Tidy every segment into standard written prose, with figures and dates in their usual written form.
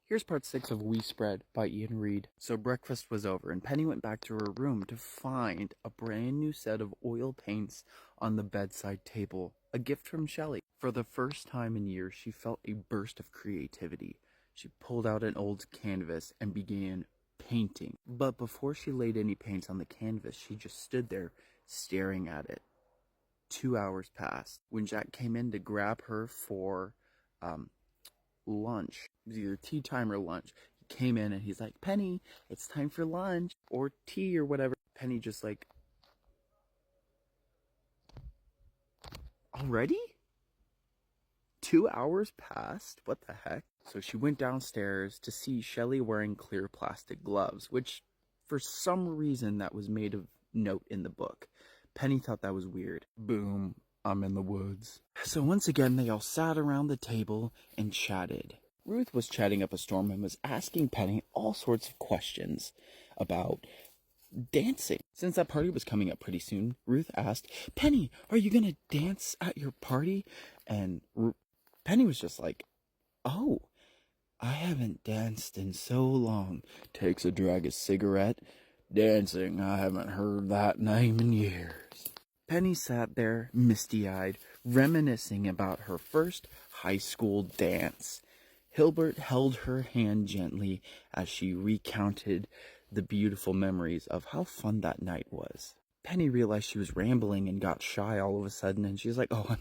Here's part 6 of We Spread by Ian Reid. So breakfast was over and Penny went back to her room to find a brand new set of oil paints on the bedside table, a gift from Shelley. For the first time in years, she felt a burst of creativity. She pulled out an old canvas and began painting. But before she laid any paints on the canvas, she just stood there staring at it. 2 hours passed. When Jack came in to grab her for lunch, it was either tea time or lunch, he came in and he's like, Penny, it's time for lunch or tea or whatever. Penny just like, already? 2 hours passed? What the heck? So she went downstairs to see Shelley wearing clear plastic gloves, which for some reason that was made of note in the book. Penny thought that was weird. Boom, I'm in the woods. So once again, they all sat around the table and chatted. Ruth was chatting up a storm and was asking Penny all sorts of questions about dancing. Since that party was coming up pretty soon, Ruth asked, Penny, are you gonna dance at your party? And Penny was just like, oh, I haven't danced in so long. Takes a drag of cigarette. Dancing, I haven't heard that name in years. Penny sat there, misty-eyed, reminiscing about her first high school dance. Hilbert held her hand gently as she recounted the beautiful memories of how fun that night was. Penny realized she was rambling and got shy all of a sudden, and she's like, oh,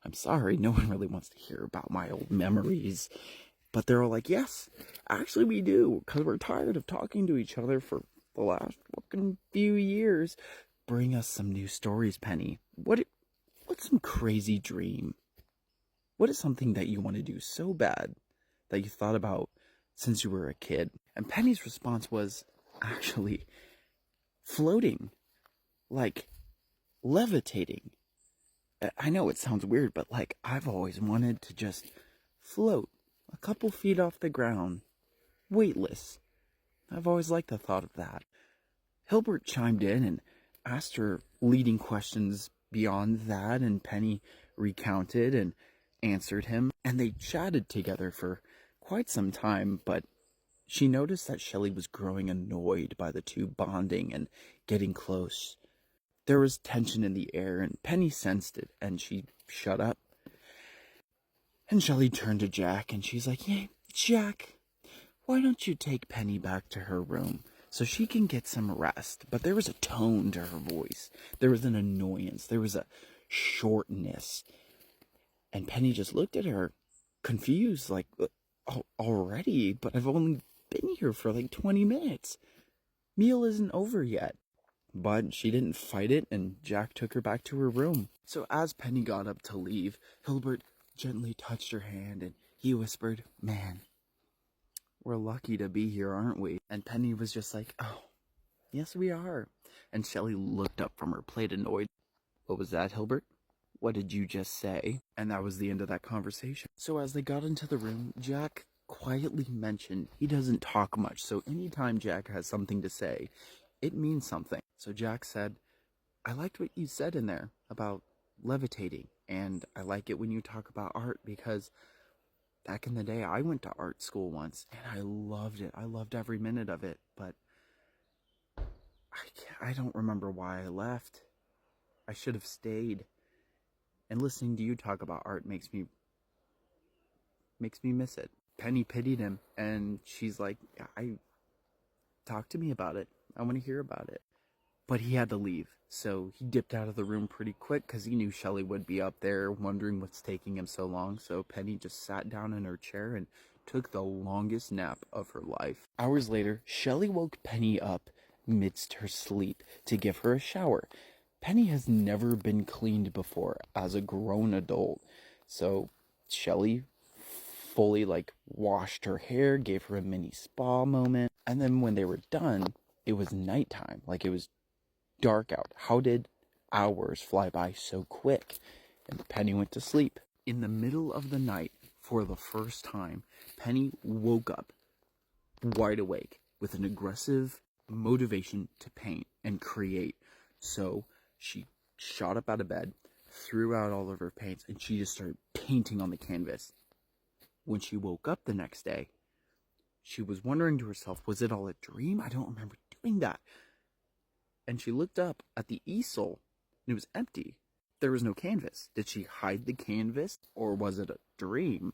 I'm sorry, no one really wants to hear about my old memories. But they're all like, yes, actually we do, because we're tired of talking to each other for the last fucking few years. Bring us some new stories, Penny. What's some crazy dream? What is something that you want to do so bad that you thought about since you were a kid? And Penny's response was actually floating, like levitating. I know it sounds weird, but like I've always wanted to just float a couple feet off the ground, weightless. I've always liked the thought of that. Hilbert chimed in and asked her leading questions beyond that, and Penny recounted and answered him, and they chatted together for quite some time, but she noticed that Shelley was growing annoyed by the two bonding and getting close. There was tension in the air, and Penny sensed it, and she shut up. And Shelley turned to Jack, and she's like, "Hey, Jack, why don't you take Penny back to her room so she can get some rest?" But there was a tone to her voice. There was an annoyance. There was a shortness. And Penny just looked at her, confused, like, already? But I've only been here for like 20 minutes. Meal isn't over yet. But she didn't fight it, and Jack took her back to her room. So as Penny got up to leave, Hilbert gently touched her hand, and he whispered, "Man, we're lucky to be here, aren't we?" And Penny was just like, "Oh, yes we are." And Shelley looked up from her plate annoyed. "What was that, Hilbert? What did you just say?" And that was the end of that conversation. So as they got into the room, Jack quietly mentioned he doesn't talk much, so anytime Jack has something to say, it means something. So Jack said, "I liked what you said in there about levitating, and I like it when you talk about art, because back in the day I went to art school once and I loved it. I loved every minute of it, but I don't remember why I left. I should have stayed. And listening to you talk about art makes me miss it." Penny pitied him, and she's like, talk to me about it. I want to hear about it." But he had to leave, so he dipped out of the room pretty quick because he knew Shelley would be up there wondering what's taking him so long. So Penny just sat down in her chair and took the longest nap of her life. Hours later, Shelley woke Penny up midst her sleep to give her a shower. Penny has never been cleaned before as a grown adult, so Shelley fully washed her hair, gave her a mini spa moment, and then when they were done, it was nighttime. It was dark out. How did hours fly by so quick? And Penny went to sleep. In the middle of the night, for the first time, Penny woke up wide awake with an aggressive motivation to paint and create. So she shot up out of bed, threw out all of her paints, and she just started painting on the canvas. When she woke up the next day, She was wondering to herself, was it all a dream? I don't remember doing that. And she looked up at the easel, and it was empty. There was no canvas. Did she hide the canvas, or was it a dream?